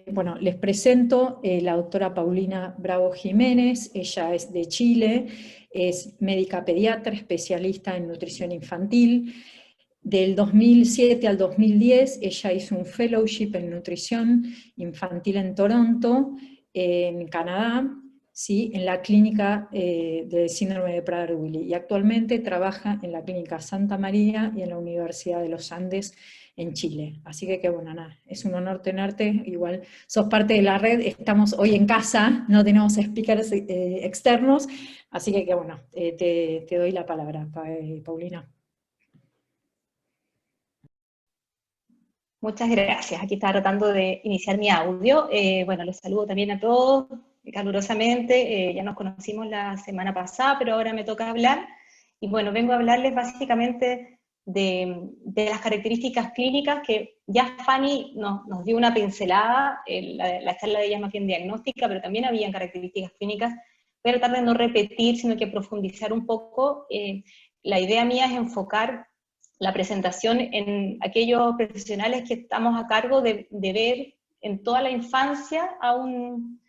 Bueno, les presento la doctora Paulina Bravo Jiménez. Ella es de Chile, es médica pediatra, especialista en nutrición infantil. Del 2007 al 2010 ella hizo un fellowship en nutrición infantil en Toronto, en Canadá, ¿sí? En la clínica de síndrome de Prader-Willi, y actualmente trabaja en la clínica Santa María y en la Universidad de los Andes en Chile. Así que bueno, nada, es un honor tenerte. Igual sos parte de la red, estamos hoy en casa, no tenemos speakers externos, así que bueno, te doy la palabra, Paulina. Muchas gracias. Aquí estaba tratando de iniciar mi audio. Bueno, les saludo también a todos calurosamente. Ya nos conocimos la semana pasada, pero ahora me toca hablar. Y bueno, vengo a hablarles básicamente de las características clínicas que ya Fanny nos dio una pincelada. La charla de ella es más bien diagnóstica, pero también habían características clínicas. Voy a tratar de no repetir, sino que profundizar un poco. La idea mía es enfocar la presentación en aquellos profesionales que estamos a cargo de ver en toda la infancia a un...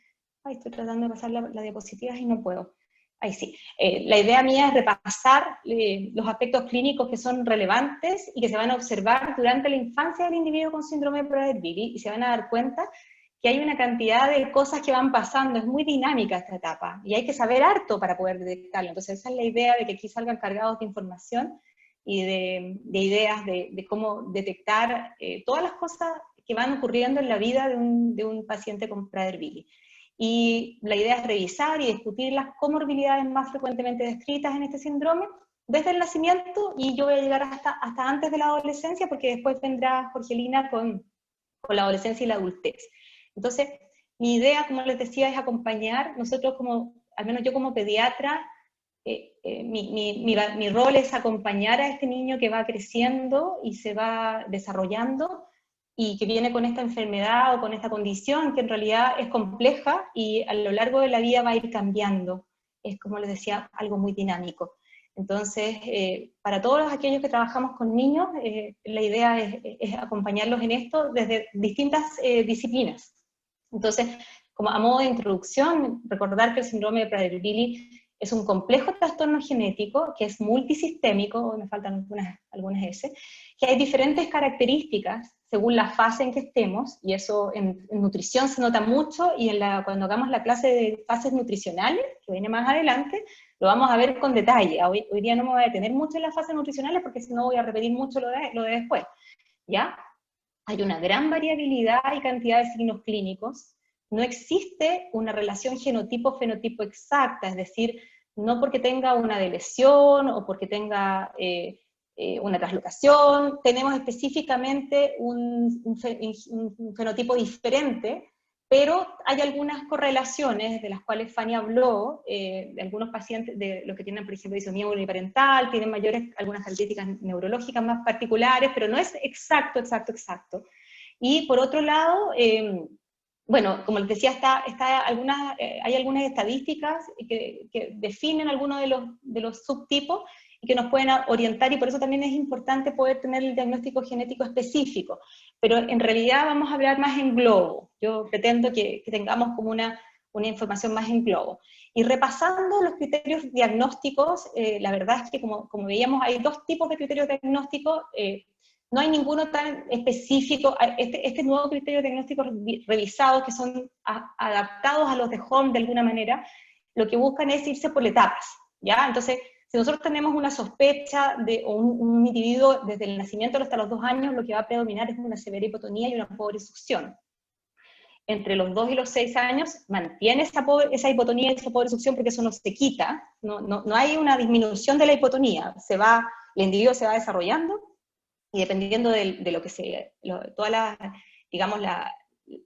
Ay, estoy tratando de pasar la diapositiva y no puedo. Ahí sí. La idea mía es repasar los aspectos clínicos que son relevantes y que se van a observar durante la infancia del individuo con síndrome de Prader-Willi, y se van a dar cuenta que hay una cantidad de cosas que van pasando. Es muy dinámica esta etapa y hay que saber harto para poder detectarlo. Entonces esa es la idea, de que aquí salgan cargados de información y de ideas de cómo detectar todas las cosas que van ocurriendo en la vida de un paciente con Prader-Willi. Y la idea es revisar y discutir las comorbilidades más frecuentemente descritas en este síndrome desde el nacimiento, y yo voy a llegar hasta antes de la adolescencia, porque después vendrá Jorgelina con la adolescencia y la adultez. Entonces, mi idea, como les decía, es acompañar. Nosotros al menos yo como pediatra, mi rol es acompañar a este niño que va creciendo y se va desarrollando, y que viene con esta enfermedad o con esta condición que en realidad es compleja y a lo largo de la vida va a ir cambiando. Es, como les decía, algo muy dinámico. Entonces, para todos aquellos que trabajamos con niños, la idea es acompañarlos en esto desde distintas disciplinas. Entonces, como a modo de introducción, recordar que el síndrome de Prader-Willi es un complejo trastorno genético que es multisistémico, me faltan algunas S, que hay diferentes características según la fase en que estemos, y eso en nutrición se nota mucho, y cuando hagamos la clase de fases nutricionales, que viene más adelante, lo vamos a ver con detalle. Hoy día no me voy a detener mucho en las fases nutricionales, porque si no voy a repetir mucho lo de después, ¿ya? Hay una gran variabilidad y cantidad de signos clínicos. No existe una relación genotipo-fenotipo exacta, es decir, no porque tenga una deleción o porque tenga una translocación, tenemos específicamente un fenotipo diferente, pero hay algunas correlaciones de las cuales Fanny habló, de algunos pacientes, de los que tienen, por ejemplo, disonía uniparental, tienen algunas características neurológicas más particulares, pero no es exacto. Y por otro lado, bueno, como les decía, hay algunas estadísticas que definen algunos de los subtipos y que nos pueden orientar, y por eso también es importante poder tener el diagnóstico genético específico. Pero en realidad vamos a hablar más en globo. Yo pretendo que tengamos como una información más en globo. Y repasando los criterios diagnósticos, la verdad es que como veíamos, hay dos tipos de criterios diagnósticos. No hay ninguno tan específico. Este nuevo criterio diagnóstico revisado, que son adaptados a los de Home de alguna manera, lo que buscan es irse por etapas, ¿ya? Entonces, si nosotros tenemos una sospecha o un individuo desde el nacimiento hasta los 2 años, lo que va a predominar es una severa hipotonía y una pobre succión. Entre los 2 y los 6 años mantiene esa hipotonía y esa pobre succión, porque eso no se quita, no hay una disminución de la hipotonía, el individuo se va desarrollando, y dependiendo de lo que todas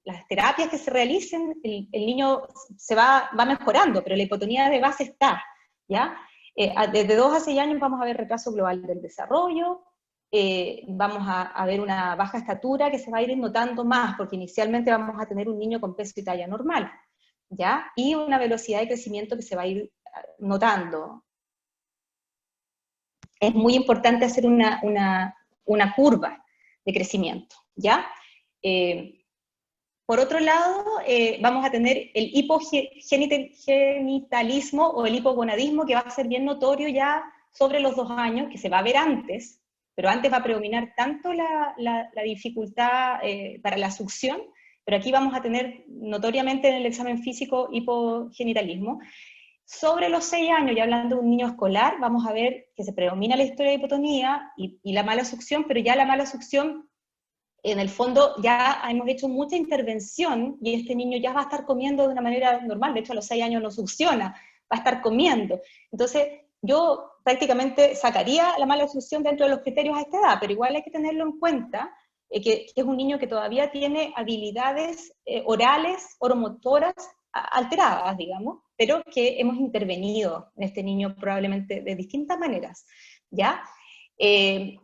las terapias que se realicen, el niño va mejorando, pero la hipotonía de base está, ¿ya? Desde 2 a 6 años vamos a ver retraso global del desarrollo, vamos a ver una baja estatura que se va a ir notando más, porque inicialmente vamos a tener un niño con peso y talla normal, ¿ya? Y una velocidad de crecimiento que se va a ir notando. Es muy importante hacer una curva de crecimiento, ¿ya? Por otro lado, vamos a tener el hipogenitalismo o el hipogonadismo, que va a ser bien notorio ya sobre los 2 años, que se va a ver antes, pero antes va a predominar tanto la dificultad para la succión, pero aquí vamos a tener notoriamente en el examen físico hipogenitalismo. Sobre los 6 años, ya hablando de un niño escolar, vamos a ver que se predomina la historia de hipotonía y la mala succión, pero ya la mala succión, en el fondo ya hemos hecho mucha intervención y este niño ya va a estar comiendo de una manera normal, de hecho a los 6 años no succiona, va a estar comiendo. Entonces yo prácticamente sacaría la mala succión dentro de los criterios a esta edad, pero igual hay que tenerlo en cuenta, que es un niño que todavía tiene habilidades orales, oromotoras alteradas, digamos, pero que hemos intervenido en este niño probablemente de distintas maneras, ¿ya?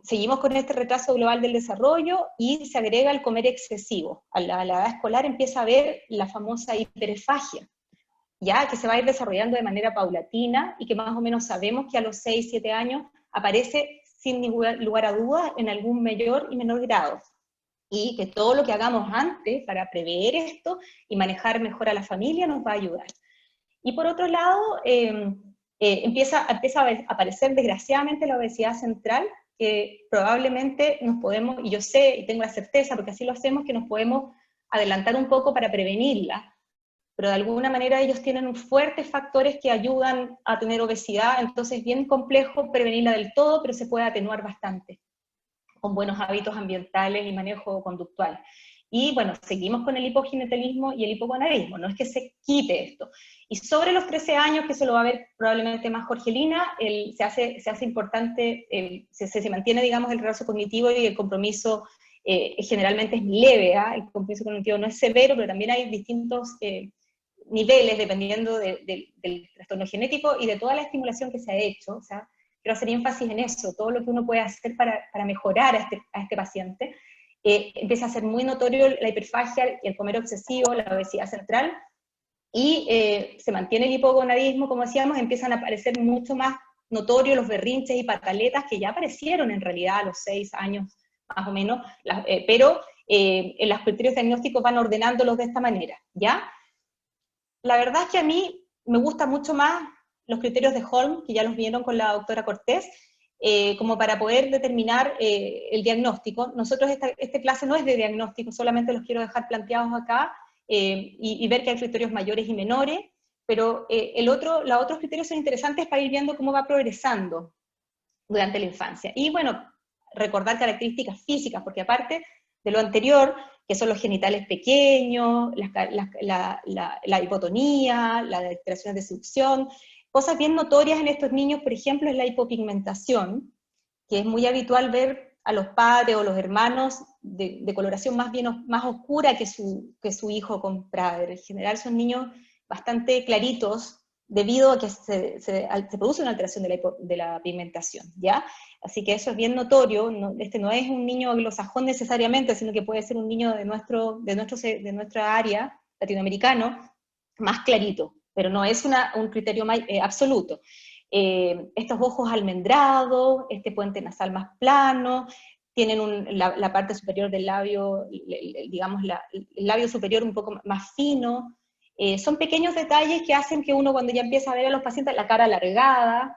Seguimos con este retraso global del desarrollo y se agrega el comer excesivo. A la edad escolar empieza a haber la famosa hiperefagia, ya que se va a ir desarrollando de manera paulatina y que más o menos sabemos que a los 6, 7 años aparece sin ningún lugar a dudas en algún mayor y menor grado. Y que todo lo que hagamos antes para prever esto y manejar mejor a la familia nos va a ayudar. Y por otro lado, empieza a aparecer desgraciadamente la obesidad central, que probablemente nos podemos, y yo sé y tengo la certeza, porque así lo hacemos, que nos podemos adelantar un poco para prevenirla, pero de alguna manera ellos tienen fuertes factores que ayudan a tener obesidad, entonces es bien complejo prevenirla del todo, pero se puede atenuar bastante, con buenos hábitos ambientales y manejo conductual. Y bueno, seguimos con el hipogenitalismo y el hipogonadismo, no es que se quite esto. Y sobre los 13 años, que eso lo va a ver probablemente más Jorgelina, se hace importante, se mantiene, digamos, el retraso cognitivo y el compromiso generalmente es leve, ¿eh? El compromiso cognitivo no es severo, pero también hay distintos niveles dependiendo del trastorno genético y de toda la estimulación que se ha hecho. O sea, quiero hacer énfasis en eso, todo lo que uno puede hacer para mejorar a este paciente. Empieza a ser muy notorio la hiperfagia, el comer excesivo, la obesidad central, y se mantiene el hipogonadismo, como decíamos, empiezan a aparecer mucho más notorios los berrinches y pataletas que ya aparecieron en realidad a los 6 años más o menos, pero en los criterios diagnósticos van ordenándolos de esta manera, ¿ya? La verdad es que a mí me gustan mucho más los criterios de Holm, que ya los vieron con la doctora Cortés, como para poder determinar el diagnóstico. Nosotros esta clase no es de diagnóstico, solamente los quiero dejar planteados acá y ver que hay criterios mayores y menores, pero los otros criterios son interesantes para ir viendo cómo va progresando durante la infancia. Y bueno, recordar características físicas, porque aparte de lo anterior, que son los genitales pequeños, la hipotonía, las alteraciones de succión, cosas bien notorias en estos niños, por ejemplo, es la hipopigmentación, que es muy habitual ver a los padres o los hermanos de coloración más oscura que su hijo compadre. En general son niños bastante claritos, debido a que se produce una alteración de la pigmentación, ¿ya? Así que eso es bien notorio, este no es un niño anglosajón necesariamente, sino que puede ser un niño de nuestra área, latinoamericano, más clarito, pero no es un criterio absoluto. Estos ojos almendrados, este puente nasal más plano, tienen la parte superior del labio, digamos, el labio superior un poco más fino. Son pequeños detalles que hacen que uno, cuando ya empieza a ver a los pacientes la cara alargada,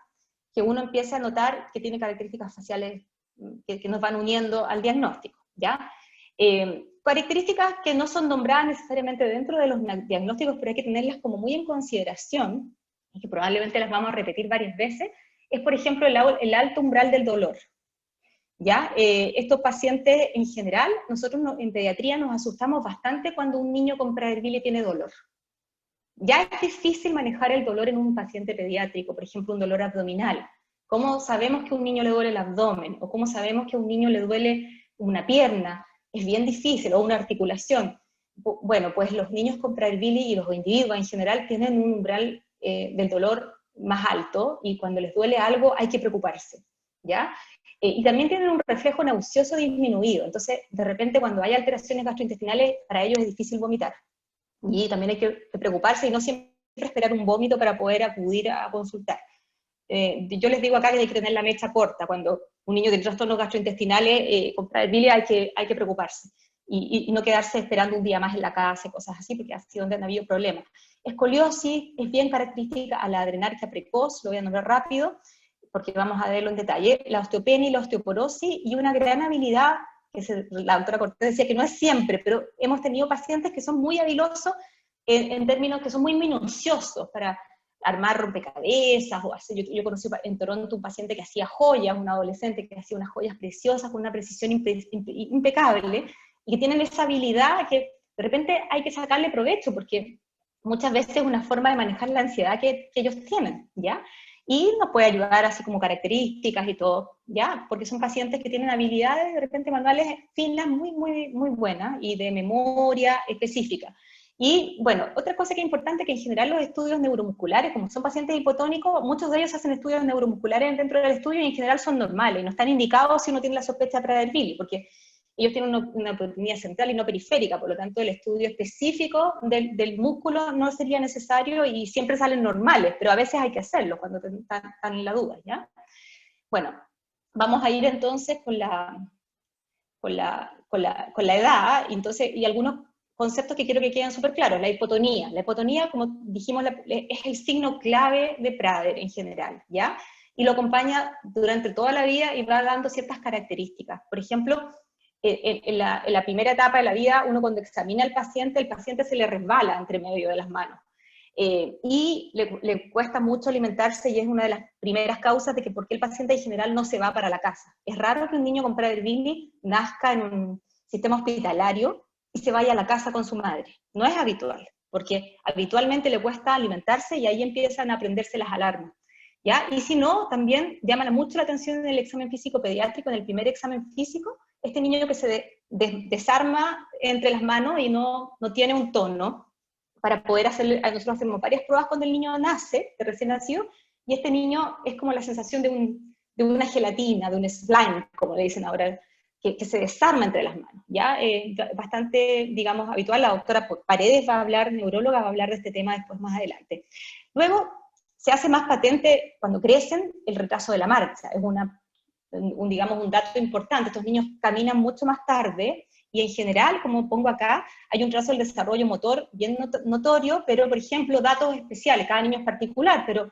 que uno empiece a notar que tiene características faciales que nos van uniendo al diagnóstico, ¿ya? Características que no son nombradas necesariamente dentro de los diagnósticos, pero hay que tenerlas como muy en consideración, y que probablemente las vamos a repetir varias veces, es por ejemplo el alto umbral del dolor, ¿ya? Estos pacientes en general, nosotros en pediatría nos asustamos bastante cuando un niño con Prader-Willi tiene dolor. Ya es difícil manejar el dolor en un paciente pediátrico, por ejemplo, un dolor abdominal. ¿Cómo sabemos que a un niño le duele el abdomen? ¿O cómo sabemos que a un niño le duele una pierna? Es bien difícil, o una articulación. Bueno, pues los niños con Prader-Willi y los individuos en general tienen un umbral del dolor más alto, y cuando les duele algo hay que preocuparse, ¿ya? Y también tienen un reflejo nauseoso disminuido, entonces de repente cuando hay alteraciones gastrointestinales, para ellos es difícil vomitar. Y también hay que preocuparse y no siempre esperar un vómito para poder acudir a consultar. Yo les digo acá que hay que tener la mecha corta. Cuando un niño tiene trastornos gastrointestinales con Prader-Willi hay que preocuparse. y no quedarse esperando un día más en la casa y cosas así, porque así es donde han habido problemas. Escoliosis es bien característica a la adrenarquia precoz, lo voy a nombrar rápido, porque vamos a verlo en detalle, la osteopenia y la osteoporosis, y una gran habilidad, la doctora Cortés decía que no es siempre, pero hemos tenido pacientes que son muy habilosos en términos que son muy minuciosos para armar rompecabezas, o hacer, yo conocí en Toronto un paciente que hacía joyas, un adolescente que hacía unas joyas preciosas con una precisión impecable, y que tienen esa habilidad que de repente hay que sacarle provecho, porque muchas veces es una forma de manejar la ansiedad que ellos tienen, ¿ya? Y nos puede ayudar así como características y todo, ¿ya? Porque son pacientes que tienen habilidades de repente manuales finas muy, muy, muy buenas y de memoria específica. Y bueno, otra cosa que es importante, que en general los estudios neuromusculares, como son pacientes hipotónicos, muchos de ellos hacen estudios neuromusculares dentro del estudio y en general son normales, y no están indicados si uno tiene la sospecha de Prader-Willi, porque ellos tienen una proteinía central y no periférica, por lo tanto el estudio específico del músculo no sería necesario y siempre salen normales, pero a veces hay que hacerlo cuando están en la duda, ¿ya? Bueno, vamos a ir entonces con la edad, entonces, y algunos conceptos que quiero que queden súper claros. La hipotonía. La hipotonía, como dijimos, es el signo clave de Prader en general, ¿ya? Y lo acompaña durante toda la vida y va dando ciertas características. Por ejemplo, en la primera etapa de la vida, uno cuando examina al paciente, el paciente se le resbala entre medio de las manos. Y le cuesta mucho alimentarse, y es una de las primeras causas de que por qué el paciente en general no se va para la casa. Es raro que un niño con Prader-Willi nazca en un sistema hospitalario y se vaya a la casa con su madre. No es habitual, porque habitualmente le cuesta alimentarse y ahí empiezan a prenderse las alarmas, ¿ya? Y si no, también llama mucho la atención en el examen físico pediátrico, en el primer examen físico, este niño que se desarma entre las manos y no tiene un tono para poder hacer. Nosotros hacemos varias pruebas cuando el niño nace, de recién nacido, y este niño es como la sensación de una gelatina, de un slime, como le dicen ahora, que se desarma entre las manos, ¿ya? Bastante, digamos, habitual. La doctora Paredes va a hablar, neuróloga, va a hablar de este tema después más adelante. Luego, se hace más patente cuando crecen el retraso de la marcha. Es digamos, un dato importante. Estos niños caminan mucho más tarde, y en general, como pongo acá, hay un retraso del desarrollo motor bien notorio, pero, por ejemplo, datos especiales, cada niño es particular, pero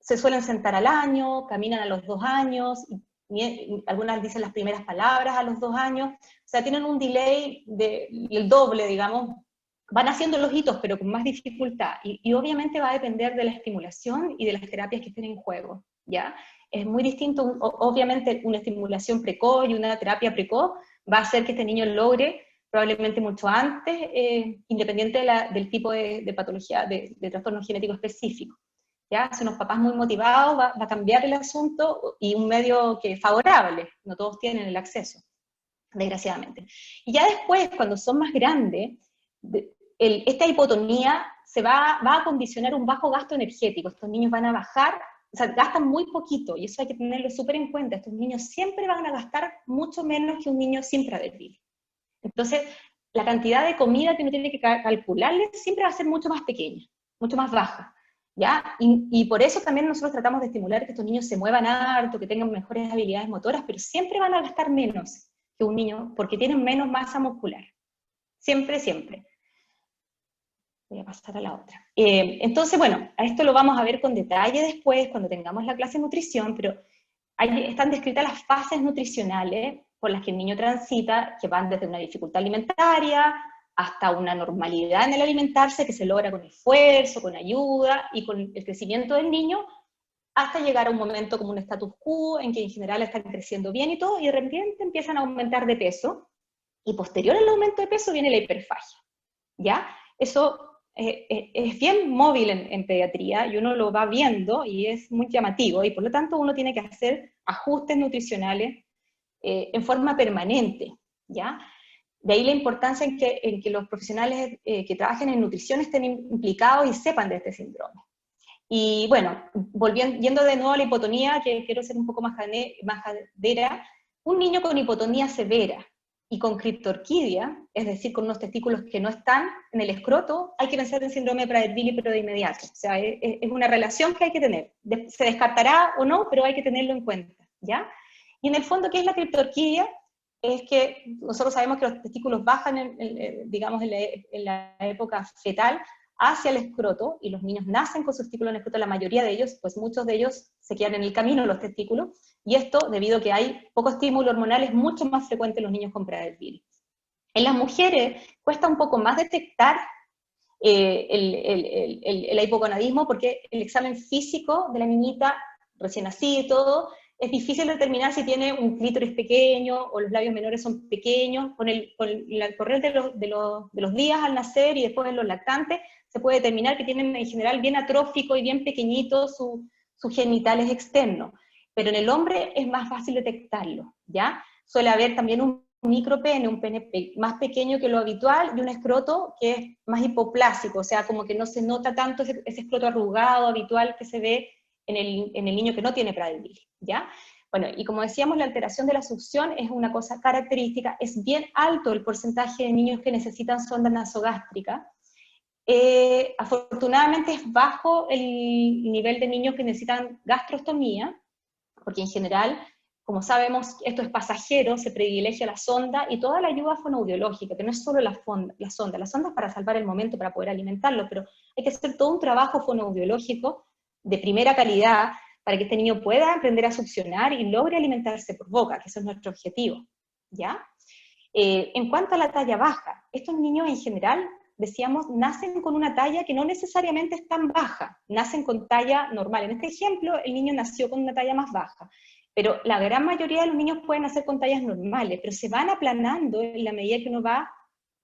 se suelen sentar al año, caminan a los 2 años, y algunas dicen las primeras palabras a los 2 años, o sea, tienen un delay del doble, digamos, van haciendo los hitos, pero con más dificultad, y obviamente va a depender de la estimulación y de las terapias que estén en juego, ¿ya? Es muy distinto, obviamente, una estimulación precoz y una terapia precoz va a hacer que este niño logre probablemente mucho antes, independiente del tipo de patología, de trastorno genético específico. ¿Ya? Si unos papás muy motivados va a cambiar el asunto, y un medio que es favorable, no todos tienen el acceso, desgraciadamente. Y ya después, cuando son más grandes, esta hipotonía va a condicionar un bajo gasto energético. Estos niños van a bajar, o sea, gastan muy poquito, y eso hay que tenerlo súper en cuenta. Estos niños siempre van a gastar mucho menos que un niño sin Prader-Willi. Entonces, la cantidad de comida que uno tiene que calcularle siempre va a ser mucho más pequeña, mucho más baja, ¿ya? Y por eso también nosotros tratamos de estimular que estos niños se muevan harto, que tengan mejores habilidades motoras, pero siempre van a gastar menos que un niño, porque tienen menos masa muscular. Siempre, siempre. Voy a pasar a la otra. Entonces, bueno, a esto lo vamos a ver con detalle después, cuando tengamos la clase de nutrición, pero ahí están descritas las fases nutricionales por las que el niño transita, que van desde una dificultad alimentaria hasta una normalidad en el alimentarse que se logra con esfuerzo, con ayuda y con el crecimiento del niño, hasta llegar a un momento como un status quo, en que en general están creciendo bien y todo, y de repente empiezan a aumentar de peso, y posterior al aumento de peso viene la hiperfagia, ¿ya? Eso es bien móvil en pediatría, y uno lo va viendo, y es muy llamativo, y por lo tanto uno tiene que hacer ajustes nutricionales en forma permanente, ¿ya? De ahí la importancia en que los profesionales que trabajen en nutrición estén implicados y sepan de este síndrome. Y bueno, yendo de nuevo a la hipotonía, que quiero ser un poco más jadera, un niño con hipotonía severa y con criptorquidia, es decir, con unos testículos que no están en el escroto, hay que pensar en síndrome de Prader-Willi, pero de inmediato. O sea, es una relación que hay que tener. Se descartará o no, pero hay que tenerlo en cuenta, ¿ya? Y en el fondo, ¿qué es la criptorquidia? es que nosotros sabemos que los testículos bajan, digamos, en la época fetal hacia el escroto, y los niños nacen con sus testículos en el escroto, la mayoría de ellos, pues muchos de ellos se quedan en el camino, los testículos, y esto, debido a que hay poco estímulo hormonal, es mucho más frecuente en los niños con Prader-Willi. En las mujeres cuesta un poco más detectar el hipogonadismo, porque el examen físico de la niñita recién nacida y todo, es difícil determinar si tiene un clítoris pequeño o los labios menores son pequeños. Con el correr de los días al nacer y después en los lactantes, se puede determinar que tienen en general bien atrófico y bien pequeñito sus genitales externos. Pero en el hombre es más fácil detectarlo, ¿ya? Suele haber también un micropene, un pene más pequeño que lo habitual, y un escroto que es más hipoplásico, o sea, como que no se nota tanto ese escroto arrugado habitual que se ve en el niño que no tiene Prader-Willi, ¿ya? Bueno, y como decíamos, la alteración de la succión es una cosa característica, es bien alto el porcentaje de niños que necesitan sonda nasogástrica. Afortunadamente es bajo el nivel de niños que necesitan gastrostomía, porque en general, como sabemos, esto es pasajero, se privilegia la sonda y toda la ayuda fonoaudiológica, que no es solo la sonda es para salvar el momento, para poder alimentarlo, pero hay que hacer todo un trabajo fonoaudiológico de primera calidad para que este niño pueda aprender a succionar y logre alimentarse por boca, que ese es nuestro objetivo, ¿ya? En cuanto a la talla baja, estos niños en general, decíamos, nacen con una talla que no necesariamente es tan baja, nacen con talla normal. En este ejemplo, el niño nació con una talla más baja, pero la gran mayoría de los niños pueden nacer con tallas normales, pero se van aplanando en la medida que uno va,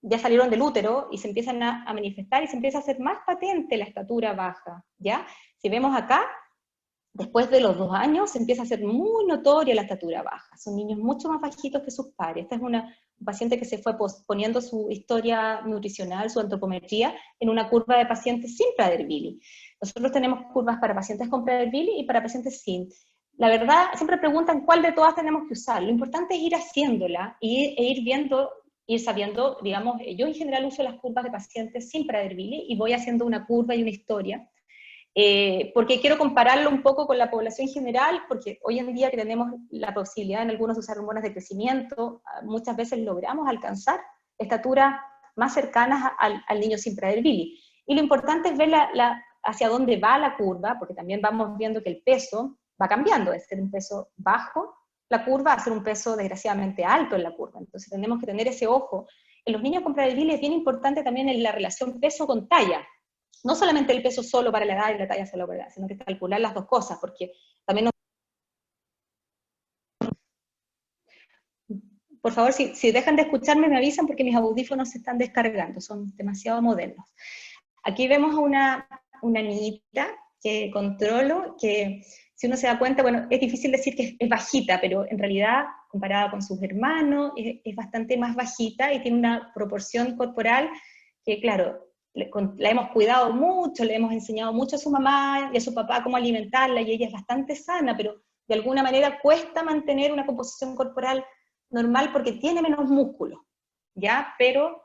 ya salieron del útero y se empiezan a manifestar y se empieza a hacer más patente la estatura baja, ¿ya? Si vemos acá, después de los 2 años se empieza a hacer muy notoria la estatura baja, son niños mucho más bajitos que sus pares. Esta es un paciente que se fue poniendo su historia nutricional, su antropometría, en una curva de pacientes sin Prader-Willi. Nosotros tenemos curvas para pacientes con Prader-Willi y para pacientes sin. La verdad, siempre preguntan cuál de todas tenemos que usar. Lo importante es ir haciéndola e ir viendo, ir sabiendo, digamos, yo en general uso las curvas de pacientes sin Prader-Willi y voy haciendo una curva y una historia, porque quiero compararlo un poco con la población general, porque hoy en día que tenemos la posibilidad en algunos de usar hormonas de crecimiento, muchas veces logramos alcanzar estaturas más cercanas al niño sin Prader-Willi. Y lo importante es ver hacia dónde va la curva, porque también vamos viendo que el peso va cambiando, de ser un peso bajo la curva a ser un peso desgraciadamente alto en la curva. Entonces tenemos que tener ese ojo. En los niños con Prader-Willi es bien importante también en la relación peso con talla. No solamente el peso solo para la edad y la talla solo para la edad, sino que calcular las dos cosas, porque también por favor, si dejan de escucharme me avisan porque mis audífonos se están descargando, son demasiado modernos. Aquí vemos a una niñita que controlo, que si uno se da cuenta, bueno, es difícil decir que es bajita, pero en realidad, comparada con sus hermanos, es bastante más bajita y tiene una proporción corporal que, claro, la hemos cuidado mucho, le hemos enseñado mucho a su mamá y a su papá cómo alimentarla, y ella es bastante sana, pero de alguna manera cuesta mantener una composición corporal normal porque tiene menos músculo, ¿ya? Pero,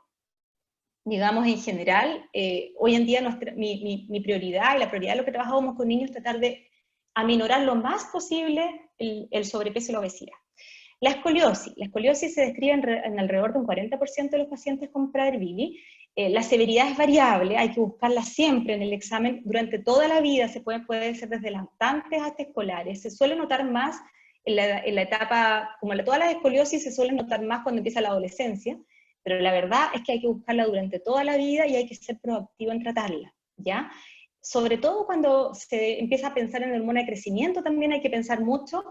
digamos, en general, hoy en día mi prioridad y la prioridad de lo que trabajamos con niños es tratar de aminorar lo más posible el sobrepeso y la obesidad. La escoliosis se describe en alrededor de un 40% de los pacientes con Prader-Willi. La severidad es variable, hay que buscarla siempre en el examen durante toda la vida, puede ser desde lactantes hasta escolares. Se suele notar más en la etapa, como todas las escoliosis se suelen notar más cuando empieza la adolescencia, pero la verdad es que hay que buscarla durante toda la vida y hay que ser proactivo en tratarla, ¿ya? Sobre todo cuando se empieza a pensar en hormona de crecimiento, también hay que pensar mucho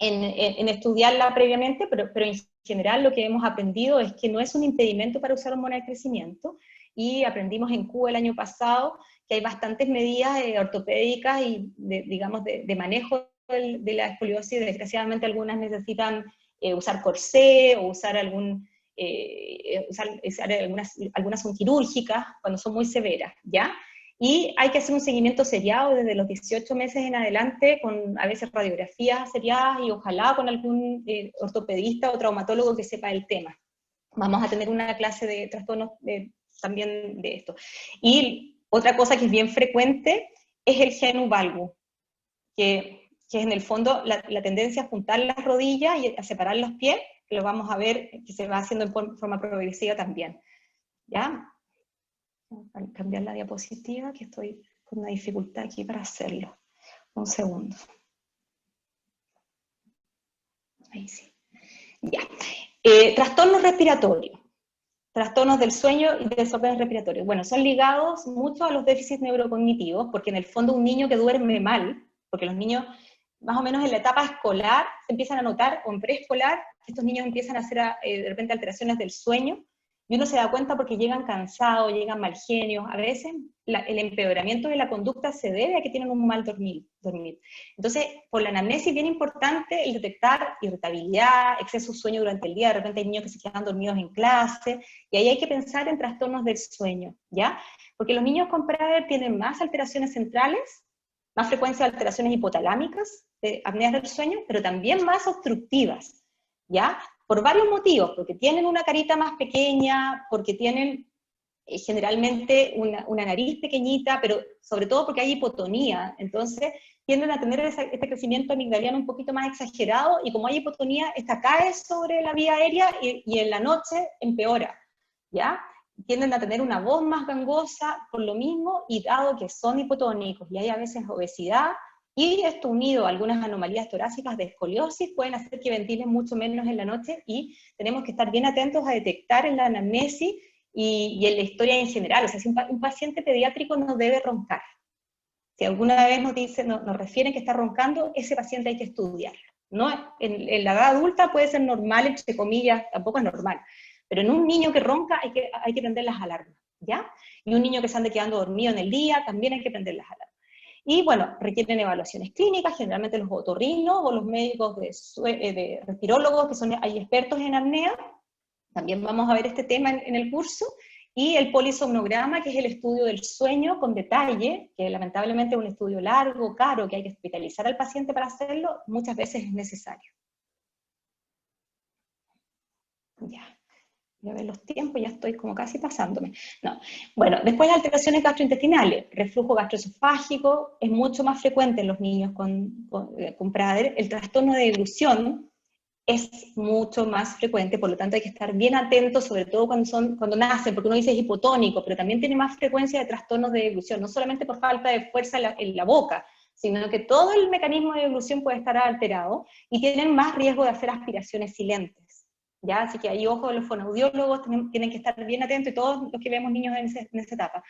en estudiarla previamente, pero en general lo que hemos aprendido es que no es un impedimento para usar hormona de crecimiento, y aprendimos en Cuba el año pasado que hay bastantes medidas ortopédicas y digamos de manejo de la escoliosis. Desgraciadamente algunas necesitan usar corsé o usar algunas son quirúrgicas cuando son muy severas, ¿ya? Y hay que hacer un seguimiento seriado desde los 18 meses en adelante, con a veces radiografías seriadas y ojalá con algún ortopedista o traumatólogo que sepa el tema. Vamos a tener una clase de trastornos también de esto. Y otra cosa que es bien frecuente es el genu valgus, que es en el fondo la tendencia a juntar las rodillas y a separar los pies, lo vamos a ver que se va haciendo en forma progresiva también. ¿Ya? Voy a cambiar la diapositiva, que estoy con una dificultad aquí para hacerlo. Un segundo. Ahí sí. Ya. Trastornos respiratorios. Trastornos del sueño y desórdenes respiratorios. Bueno, son ligados mucho a los déficits neurocognitivos, porque en el fondo un niño que duerme mal, porque los niños, más o menos en la etapa escolar, se empiezan a notar, o en preescolar, estos niños empiezan a hacer de repente alteraciones del sueño, y uno se da cuenta porque llegan cansados, llegan mal genios, a veces el empeoramiento de la conducta se debe a que tienen un mal dormir. Entonces, por la anamnesis bien importante el detectar irritabilidad, exceso de sueño durante el día, de repente hay niños que se quedan dormidos en clase, y ahí hay que pensar en trastornos del sueño, ¿ya? Porque los niños con Prader tienen más alteraciones centrales, más frecuencia de alteraciones hipotalámicas, de apneas del sueño, pero también más obstructivas, ¿ya? Por varios motivos, porque tienen una carita más pequeña, porque tienen generalmente una nariz pequeñita, pero sobre todo porque hay hipotonía, entonces tienden a tener este crecimiento amigdaliano un poquito más exagerado, y como hay hipotonía, esta cae sobre la vía aérea y en la noche empeora, ¿ya? Tienden a tener una voz más gangosa por lo mismo, y dado que son hipotónicos, y hay a veces obesidad, y esto unido a algunas anomalías torácicas de escoliosis, pueden hacer que ventilen mucho menos en la noche, y tenemos que estar bien atentos a detectar en la anamnesis y en la historia en general. O sea, si un paciente pediátrico no debe roncar. Si alguna vez nos refieren que está roncando, ese paciente hay que estudiarlo. No, en la edad adulta puede ser normal, entre comillas, tampoco es normal. Pero en un niño que ronca hay que prender las alarmas, ¿ya? Y un niño que se ande quedando dormido en el día, también hay que prender las alarmas. Y bueno, requieren evaluaciones clínicas, generalmente los otorrinos o los médicos de respirólogos, que hay expertos en apnea. También vamos a ver este tema en el curso, y el polisomnograma, que es el estudio del sueño con detalle, que lamentablemente es un estudio largo, caro, que hay que hospitalizar al paciente para hacerlo, muchas veces es necesario. Ya. Voy a ver los tiempos, ya estoy como casi pasándome. No. Bueno, después alteraciones gastrointestinales, reflujo gastroesofágico, es mucho más frecuente en los niños con Prader. El trastorno de deglución es mucho más frecuente, por lo tanto hay que estar bien atentos, sobre todo cuando nacen, porque uno dice es hipotónico, pero también tiene más frecuencia de trastornos de deglución, no solamente por falta de fuerza en la boca, sino que todo el mecanismo de deglución puede estar alterado, y tienen más riesgo de hacer aspiraciones silentes. ¿Ya? Así que ahí, ojo, los fonoaudiólogos tienen que estar bien atentos, y todos los que vemos niños en esa etapa.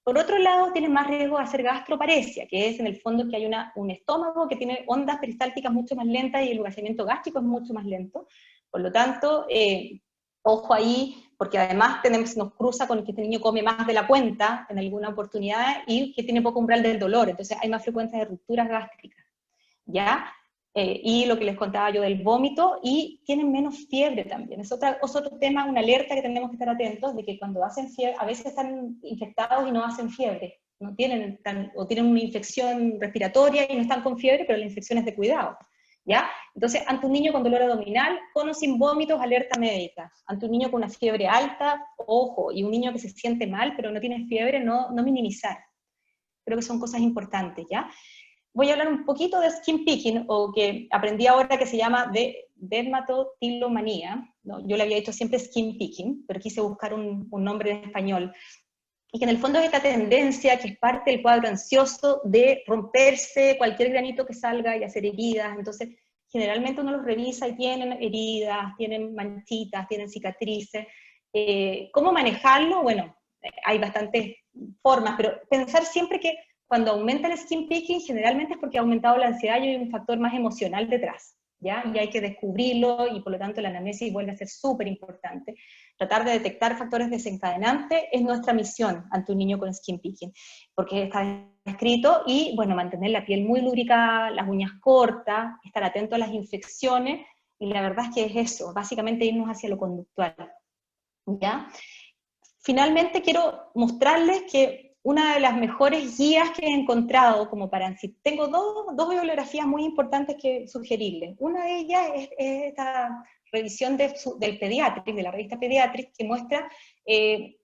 Por otro lado, tienen más riesgo de hacer gastroparesia, que es en el fondo que hay un estómago que tiene ondas peristálticas mucho más lentas, y el vaciamiento gástrico es mucho más lento. Por lo tanto, ojo ahí, porque además nos cruza con que este niño come más de la cuenta en alguna oportunidad, y que tiene poco umbral del dolor, entonces hay más frecuencia de rupturas gástricas, ¿ya? Y lo que les contaba yo del vómito, y tienen menos fiebre también. Es otro tema, una alerta que tenemos que estar atentos, de que cuando hacen fiebre, a veces están infectados y no hacen fiebre, o tienen una infección respiratoria y no están con fiebre, pero la infección es de cuidado, ¿ya? Entonces, ante un niño con dolor abdominal, con o sin vómitos, alerta médica. Ante un niño con una fiebre alta, ojo, y un niño que se siente mal, pero no tiene fiebre, no minimizar. Creo que son cosas importantes, ¿ya? Voy a hablar un poquito de skin picking, o que aprendí ahora, que se llama dermatotilomanía. ¿No? Yo le había dicho siempre skin picking, pero quise buscar un nombre en español. Y que en el fondo es esta tendencia, que es parte del cuadro ansioso, de romperse cualquier granito que salga y hacer heridas. Entonces, generalmente uno los revisa y tienen heridas, tienen manchitas, tienen cicatrices. ¿Cómo manejarlo? Bueno, hay bastantes formas, pero pensar siempre que cuando aumenta el skin picking, generalmente es porque ha aumentado la ansiedad y hay un factor más emocional detrás, ¿ya? Y hay que descubrirlo, y por lo tanto la anamnesis vuelve a ser súper importante. Tratar de detectar factores desencadenantes es nuestra misión ante un niño con skin picking, porque está escrito, y bueno, mantener la piel muy lubricada, las uñas cortas, estar atento a las infecciones, y la verdad es que es eso, básicamente irnos hacia lo conductual, ¿ya? Finalmente quiero mostrarles que una de las mejores guías que he encontrado, como para, si tengo dos bibliografías muy importantes que sugerirles. Una de ellas es esta revisión del Pediatrics, de la revista Pediatrics, que muestra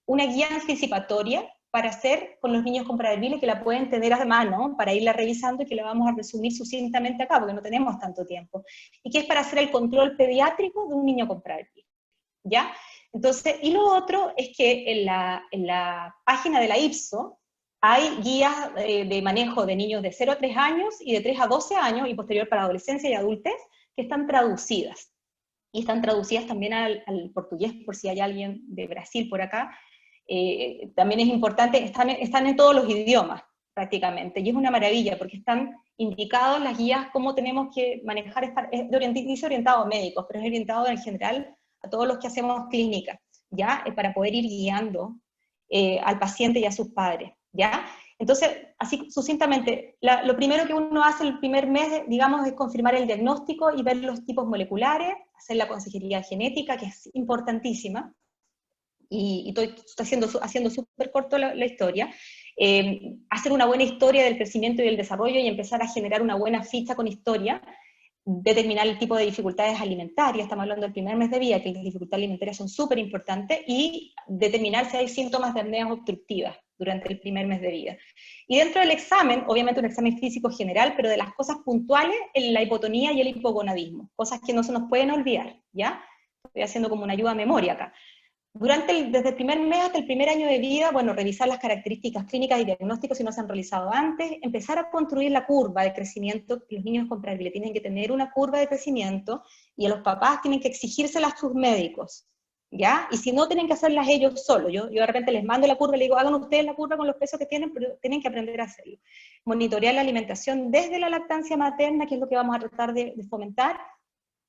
una guía anticipatoria para hacer con los niños con Prader-Willi, que la pueden tener a mano para irla revisando y que la vamos a resumir sucintamente acá, porque no tenemos tanto tiempo, y que es para hacer el control pediátrico de un niño con Prader-Willi, ¿ya? Entonces, y lo otro es que en la página de la IPSO hay guías de manejo de niños de 0 a 3 años y de 3 a 12 años, y posterior para adolescencia y adultez, que están traducidas. Y están traducidas también al portugués, por si hay alguien de Brasil por acá. También es importante, están en todos los idiomas prácticamente, y es una maravilla, porque están indicados las guías, cómo tenemos que manejar, dice orientado a médicos, pero es orientado en general a todos los que hacemos clínica, ¿ya? Para poder ir guiando al paciente y a sus padres, ¿ya? Entonces, así sucintamente, lo primero que uno hace el primer mes, digamos, es confirmar el diagnóstico y ver los tipos moleculares, hacer la consejería genética, que es importantísima, y estoy haciendo súper corto la historia, hacer una buena historia del crecimiento y del desarrollo y empezar a generar una buena ficha con historia, determinar el tipo de dificultades alimentarias, estamos hablando del primer mes de vida, que las dificultades alimentarias son súper importantes, y determinar si hay síntomas de apneas obstructivas durante el primer mes de vida. Y dentro del examen, obviamente un examen físico general, pero de las cosas puntuales, la hipotonía y el hipogonadismo, cosas que no se nos pueden olvidar, ¿ya? Estoy haciendo como una ayuda a memoria acá. Desde el primer mes hasta el primer año de vida, bueno, revisar las características clínicas y diagnósticos si no se han realizado antes, empezar a construir la curva de crecimiento. Los niños con Prader-Willi tienen que tener una curva de crecimiento, y a los papás tienen que exigírselas a sus médicos, ¿ya? Y si no, tienen que hacerlas ellos solos. Yo de repente les mando la curva y les digo, hagan ustedes la curva con los pesos que tienen, pero tienen que aprender a hacerlo. Monitorear la alimentación desde la lactancia materna, que es lo que vamos a tratar de fomentar,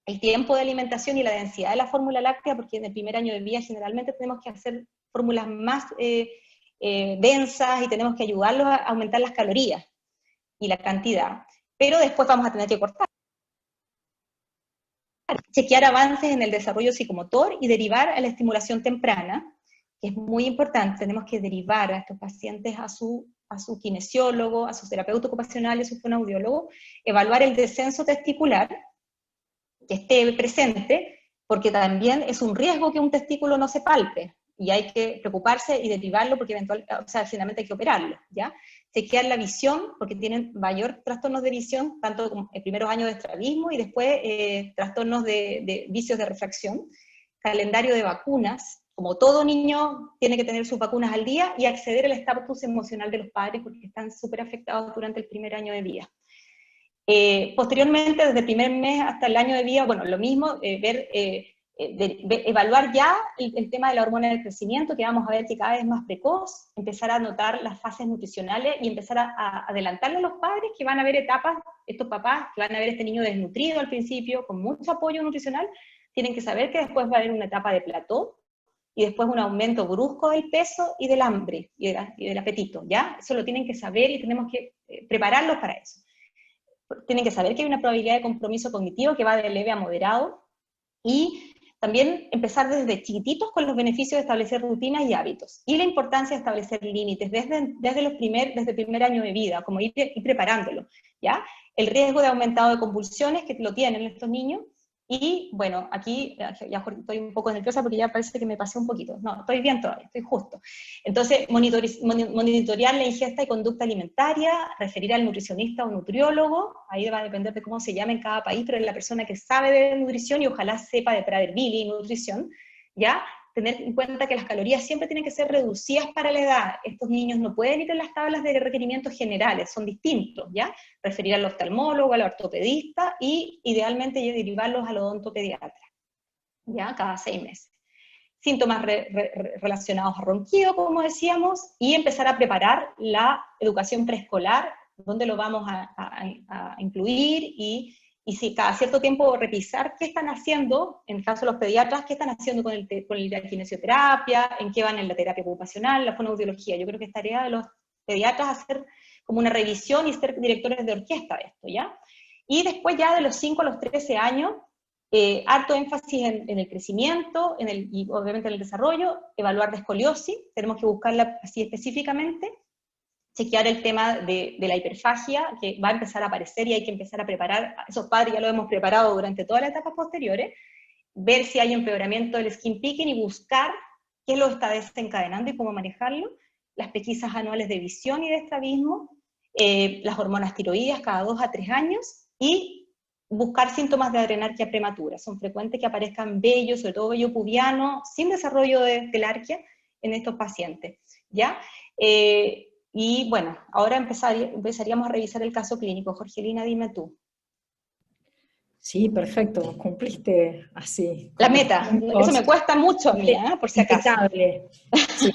el tiempo de alimentación y la densidad de la fórmula láctea, porque en el primer año de vida generalmente tenemos que hacer fórmulas más densas, y tenemos que ayudarlos a aumentar las calorías y la cantidad, pero después vamos a tener que cortar. Chequear avances en el desarrollo psicomotor y derivar a la estimulación temprana, que es muy importante. Tenemos que derivar a estos pacientes a su kinesiólogo, a su terapeuta ocupacional y a su fonoaudiólogo, evaluar el descenso testicular, que esté presente, porque también es un riesgo que un testículo no se palpe, y hay que preocuparse y derivarlo, porque generalmente hay que operarlo, ¿ya? Chequear la visión, porque tienen mayor trastornos de visión, tanto como en primeros años de estrabismo, y después trastornos de vicios de refracción. Calendario de vacunas, como todo niño tiene que tener sus vacunas al día, y acceder al estatus emocional de los padres, porque están súper afectados durante el primer año de vida. Posteriormente, desde el primer mes hasta el año de vida, bueno, lo mismo, evaluar ya el tema de la hormona del crecimiento, que vamos a ver que cada vez es más precoz, empezar a notar las fases nutricionales y empezar a adelantarle a los padres que van a ver etapas, estos papás que van a ver este niño desnutrido al principio, con mucho apoyo nutricional, tienen que saber que después va a haber una etapa de plató, y después un aumento brusco del peso y del hambre, y del apetito, ¿ya? Eso lo tienen que saber, y tenemos que prepararlos para eso. Tienen que saber que hay una probabilidad de compromiso cognitivo que va de leve a moderado, y también empezar desde chiquititos con los beneficios de establecer rutinas y hábitos, y la importancia de establecer límites desde el primer año de vida, como ir preparándolo, ¿ya? El riesgo de aumentado de convulsiones, que lo tienen estos niños, y bueno, aquí ya estoy un poco nerviosa porque ya parece que me pasé un poquito. No, estoy bien todavía, estoy justo. Entonces, monitorear la ingesta y conducta alimentaria, referir al nutricionista o nutriólogo, ahí va a depender de cómo se llame en cada país, pero es la persona que sabe de nutrición y ojalá sepa de Prader-Willi y nutrición, ¿ya? Tener en cuenta que las calorías siempre tienen que ser reducidas para la edad. Estos niños no pueden ir en las tablas de requerimientos generales, son distintos, ¿ya? Referir al oftalmólogo, al ortopedista, y idealmente derivarlos al odontopediatra, ¿ya? Cada 6 meses. Síntomas relacionados a ronquido, como decíamos, y empezar a preparar la educación preescolar, donde lo vamos a incluir, y si cada cierto tiempo revisar qué están haciendo, en el caso de los pediatras, qué están haciendo con la kinesioterapia, en qué van en la terapia ocupacional, la fonoaudiología. Yo creo que es tarea de los pediatras hacer como una revisión y ser directores de orquesta de esto, ¿ya? Y después ya de los 5 a los 13 años, harto énfasis en el crecimiento, y obviamente en el desarrollo, evaluar la escoliosis, tenemos que buscarla así específicamente, chequear el tema de la hiperfagia, que va a empezar a aparecer, y hay que empezar a preparar, esos padres ya lo hemos preparado durante todas las etapas posteriores, ver si hay empeoramiento del skin picking y buscar qué lo está desencadenando y cómo manejarlo, las pesquisas anuales de visión y de estrabismo, las hormonas tiroides cada 2 a 3 años, y buscar síntomas de adrenarquia prematura. Son frecuentes que aparezcan vello, sobre todo vello pubiano, sin desarrollo de telarquia en estos pacientes, ¿ya? Y bueno, ahora empezaríamos a revisar el caso clínico. Jorgelina, dime tú. Sí, perfecto, cumpliste así. La Con los meta, eso puntos. me cuesta mucho a mí, por si acaso. Impecable. Sí.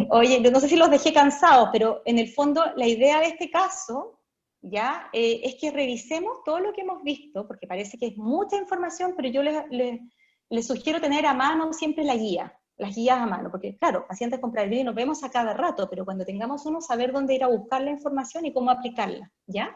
Oye, yo no sé si los dejé cansados, pero en el fondo la idea de este caso, ¿ya? Es que revisemos todo lo que hemos visto, porque parece que es mucha información, pero yo les sugiero tener a mano siempre la guía, las guías a mano, porque claro, pacientes con Prader-Willi nos vemos a cada rato, pero cuando tengamos uno, saber dónde ir a buscar la información y cómo aplicarla, ¿ya?